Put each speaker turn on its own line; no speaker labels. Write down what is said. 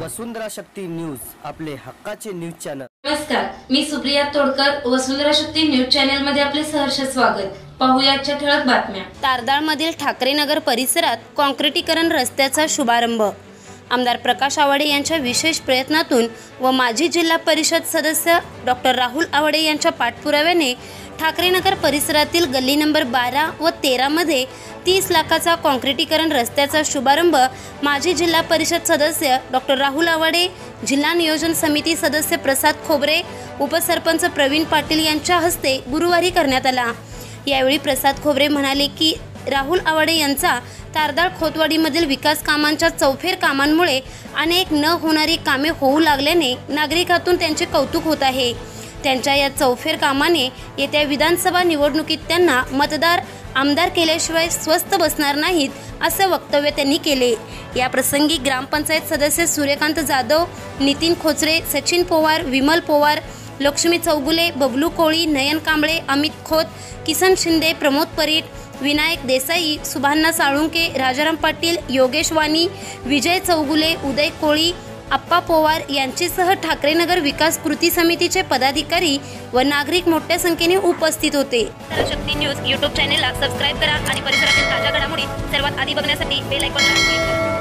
वसुंधरा शक्ती news, आपले हक्काचे news channel.
नमस्कार, मी सुप्रिया तोडकर, वसुंधरा शक्ती न्यूज चॅनल मध्ये आपले सहर्ष स्वागत। पाहूया आजच्या ठळक बातम्या। तारदाळमधील ठाकरेनगर परिसरात काँक्रिटीकरण रस्त्याचा शुभारंभ। आमदार प्रकाश आवाडे यांच्या विशेष प्रयत्नातून व माजी जिल्हा परिषद सदस्य डॉक्टर राहुल आवाडे यांच्या पाठपुराव्याने ठाकरेनगर परिसरातील गल्ली नंबर 12 व 13 मध्ये 30 लाखाचा काँक्रिटीकरण रस्त्याचा शुभारंभ माजी जिल्हा परिषद सदस्य डॉक्टर राहुल आवाडे, जिल्हा नियोजन समिती सदस्य प्रसाद खोबरे, उपसरपंच प्रवीण पाटील यांच्या हस्ते गुरुवारी करण्यात आला। यावेळी प्रसाद खोबरे म्हणाले की राहुल आवाडे यांचा तारदाळ खोतवाडीमधील विकास कामांच्या चौफेर कामांमुळे अनेक न होणारी कामे होऊ लागल्याने नागरिकातून त्यांचे कौतुक होत आहे। त्यांच्या या चौफेर कामाने येत्या विधानसभा निवडणुकीत त्यांना मतदार आमदार केल्याशिवाय स्वस्थ बसणार नाहीत, असे वक्तव्य त्यांनी केले। या प्रसंगी ग्रामपंचायत सदस्य सूर्यकांत जाधव, नितीन खोचरे, सचिन पवार, विमल पवार, लक्ष्मी चौगुले, बबलू कोळी, नयन कांबळे, अमित खोत, किसन शिंदे, प्रमोद परीट, विनायक देसाई, सुभान्ना साळुंके, राजाराम पाटील, योगेश वाणी, विजय चौगुले, उदय कोळी, अप्पा पवार यांच्यासह ठाकरेनगर विकास कृती समितीचे पदाधिकारी व नागरिक मोठ्या संख्येने उपस्थित होते। शक्ती न्यूज यूट्यूब चॅनेलला सबस्क्राइब करा आणि परिसरातील ताज्या घडामोडी सर्वात आधी बघण्यासाठी बेल आयकॉनला क्लिक करा।